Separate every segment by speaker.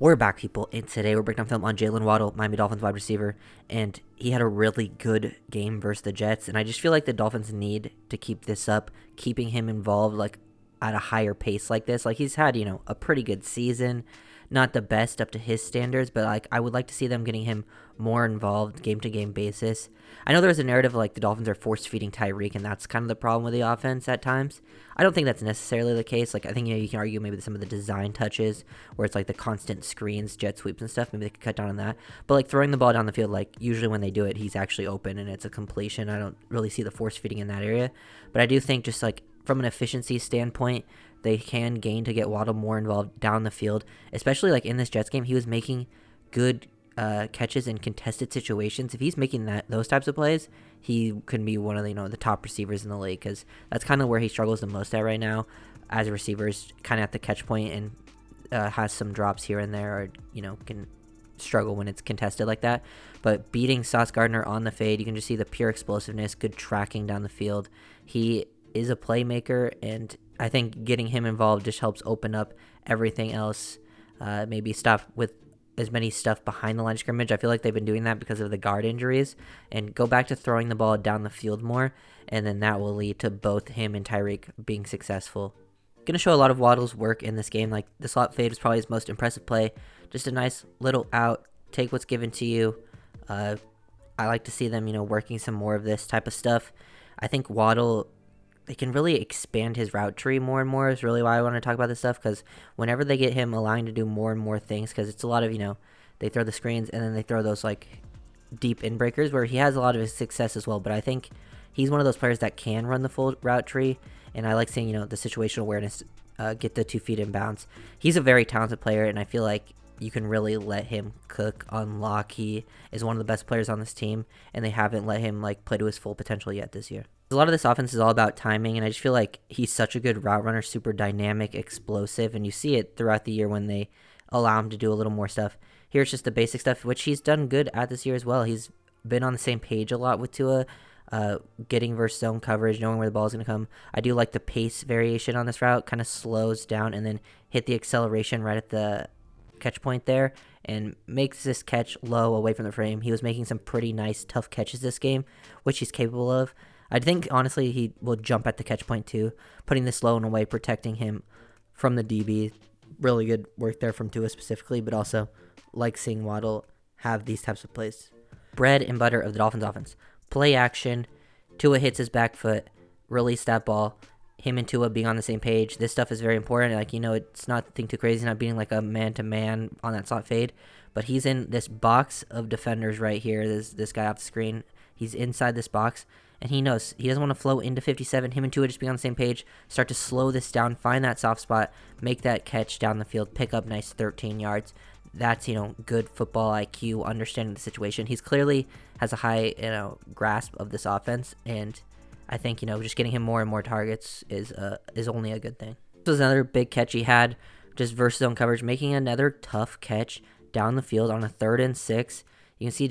Speaker 1: We're back, people, and today we're breaking down film on Jaylen Waddle, Miami Dolphins wide receiver, and he had a really good game versus the Jets, and I just feel like the Dolphins need to keep this up, keeping him involved, like, at a higher pace like this. Like, he's had, a pretty good season, not the best up to his standards, but, like, I would like to see them getting him more involved game-to-game basis. I know there's a narrative like the Dolphins are force-feeding Tyreek, and that's kind of the problem with the offense at times. I don't think that's necessarily the case. Like, I think, you can argue maybe some of the design touches where it's like the constant screens, jet sweeps and stuff. Maybe they could cut down on that. But, like, throwing the ball down the field, like, usually when they do it, he's actually open and it's a completion. I don't really see the force-feeding in that area. But I do think just, like, from an efficiency standpoint, they can gain to get Waddle more involved down the field. Especially, like, in this Jets game, he was making good catches in contested situations. If he's making those types of plays, he could be one of the top receivers in the league, because that's kind of where he struggles the most at right now as a receiver, is kind of at the catch point and has some drops here and there, or can struggle when it's contested like that. But beating Sauce Gardner on the fade, you can just see the pure explosiveness, good tracking down the field. He is a playmaker, and I think getting him involved just helps open up everything else. Maybe stop with as many stuff behind the line of scrimmage. I feel like they've been doing that because of the guard injuries, and go back to throwing the ball down the field more, and then that will lead to both him and Tyreek being successful. Going to show a lot of Waddle's work in this game. Like, the slot fade was probably his most impressive play. Just a nice little out, take what's given to you. I like to see them, working some more of this type of stuff. I think Waddle, they can really expand his route tree more and more, is really why I want to talk about this stuff, because whenever they get him allowing to do more and more things, because it's a lot of, they throw the screens and then they throw those, like, deep in breakers where he has a lot of his success as well, but I think he's one of those players that can run the full route tree, and I like seeing, the situational awareness, get the 2 feet in bounds. He's a very talented player, and I feel like you can really let him cook, unlock. He is one of the best players on this team, and they haven't let him, like, play to his full potential yet this year. A lot of this offense is all about timing, and I just feel like he's such a good route runner, super dynamic, explosive, and you see it throughout the year when they allow him to do a little more stuff. Here it's just the basic stuff, which he's done good at this year as well. He's been on the same page a lot with Tua, getting versus zone coverage, knowing where the ball is going to come. I do like the pace variation on this route, kind of slows down and then hit the acceleration right at the catch point there, and makes this catch low away from the frame. He was making some pretty nice, tough catches this game, which he's capable of. I think, honestly, he will jump at the catch point too, putting this low and away, protecting him from the DB. Really good work there from Tua specifically, but also like seeing Waddle have these types of plays. Bread and butter of the Dolphins offense. Play action, Tua hits his back foot, release that ball, him and Tua being on the same page. This stuff is very important. Like, it's nothing too crazy, not being like a man-to-man on that slot fade, but he's in this box of defenders right here, this guy off the screen. He's inside this box, and he knows he doesn't want to flow into 57. Him and Tua just being on the same page, start to slow this down, find that soft spot, make that catch down the field, pick up nice 13 yards. That's, good football IQ, understanding the situation. He's clearly has a high, grasp of this offense, and I think, just getting him more and more targets is only a good thing. This was another big catch he had, just versus zone coverage, making another tough catch down the field on a 3rd and 6. You can see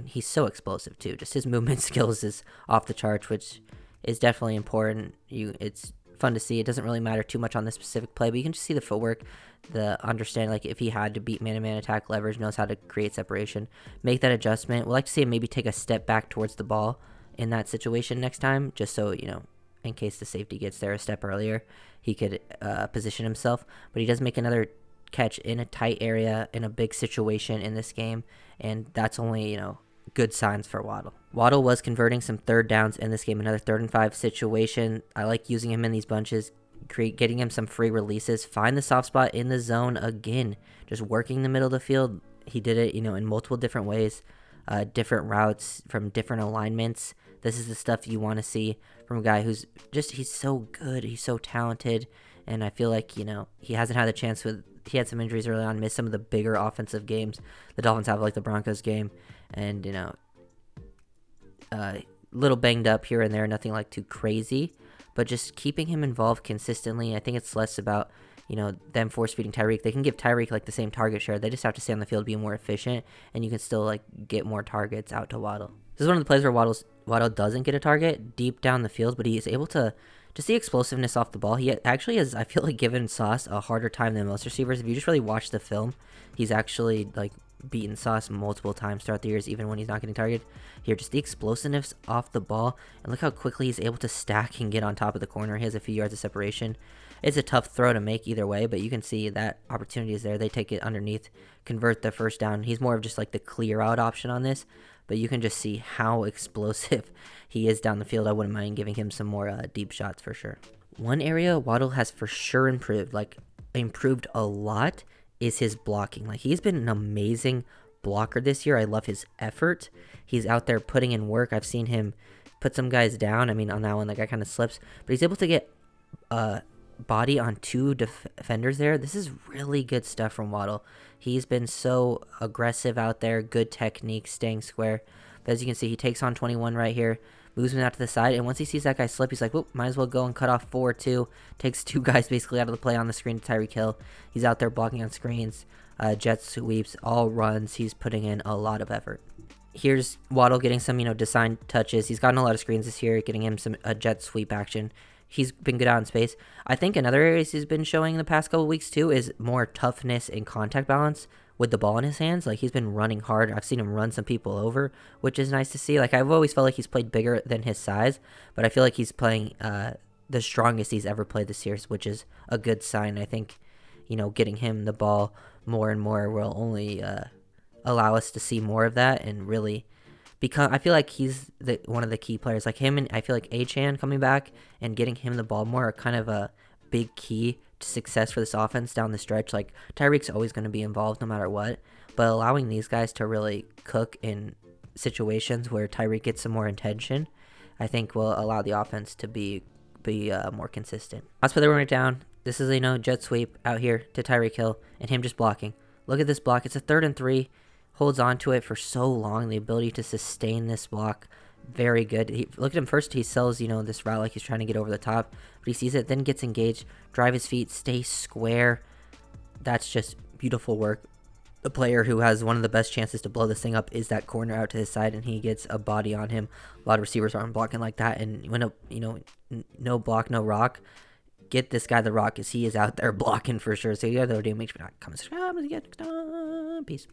Speaker 1: he's so explosive too. Just his movement skills is off the charts, which is definitely important. It's fun to see. It doesn't really matter too much on this specific play, but you can just see the footwork, the understanding, like if he had to beat man-to-man attack leverage, knows how to create separation, make that adjustment. We'd like to see him maybe take a step back towards the ball in that situation next time, just so, in case the safety gets there a step earlier, he could position himself. But he does make another catch in a tight area in a big situation in this game, and that's only, good signs for Waddle. Waddle was converting some 3rd downs in this game, another 3rd and 5 situation. I like using him in these bunches, getting him some free releases, find the soft spot in the zone again, just working the middle of the field. He did it, in multiple different ways, different routes from different alignments. This is the stuff you want to see from a guy who's he's so good, he's so talented, and I feel like, he hasn't had the chance he had some injuries early on, missed some of the bigger offensive games the Dolphins have, like the Broncos game, and, little banged up here and there, nothing like too crazy, but just keeping him involved consistently. I think it's less about, them force feeding Tyreek. They can give Tyreek like the same target share. They just have to stay on the field, be more efficient, and you can still like get more targets out to Waddle. This is one of the plays where Waddle doesn't get a target deep down the field, but he is able to just the explosiveness off the ball. He actually has, I feel like, given Sauce a harder time than most receivers. If you just really watch the film, he's actually like beaten Sauce multiple times throughout the years, even when he's not getting targeted. Here, just the explosiveness off the ball, and look how quickly he's able to stack and get on top of the corner. He has a few yards of separation. It's a tough throw to make either way, but you can see that opportunity is there. They take it underneath, convert the first down. He's more of just like the clear out option on this, but you can just see how explosive he is down the field. I wouldn't mind giving him some more deep shots for sure. One area Waddle has for sure improved a lot, is his blocking. Like, he's been an amazing blocker this year. I love his effort. He's out there putting in work. I've seen him put some guys down. I mean, on that one, the guy kind of slips, but he's able to get body on two defenders there. This is really good stuff from Waddle. He's been so aggressive out there, good technique, staying square. But as you can see, he takes on 21 right here, moves him out to the side, and once he sees that guy slip, he's like, whoop, might as well go and cut off 4-2. Takes two guys basically out of the play on the screen to Tyreek Hill. He's out there blocking on screens, jet sweeps, all runs. He's putting in a lot of effort. Here's Waddle getting some, designed touches. He's gotten a lot of screens this year, getting him some jet sweep action. He's been good out in space. I think another area he's been showing in the past couple weeks too is more toughness and contact balance with the ball in his hands. Like, he's been running hard. I've seen him run some people over, which is nice to see. Like, I've always felt like he's played bigger than his size, but I feel like he's playing the strongest he's ever played this year, which is a good sign. I think, getting him the ball more and more will only allow us to see more of that and really become. I feel like he's one of the key players. Like him, and I feel like Achane coming back and getting him the ball more are kind of a big key to success for this offense down the stretch. Like, Tyreek's always going to be involved no matter what, but allowing these guys to really cook in situations where Tyreek gets some more attention, I think will allow the offense to be more consistent. That's why they run it down. This is jet sweep out here to Tyreek Hill and him just blocking. Look at this block. It's a 3rd and 3. Holds on to it for so long. The ability to sustain this block, very good. Look at him first. He sells, this route like he's trying to get over the top, but he sees it, then gets engaged, drive his feet, stay square. That's just beautiful work. The player who has one of the best chances to blow this thing up is that corner out to his side, and he gets a body on him. A lot of receivers aren't blocking like that, and when no block, no rock. Get this guy the rock, because he is out there blocking for sure. So you guys are doing. Make sure to comment, subscribe, and get next time. Peace.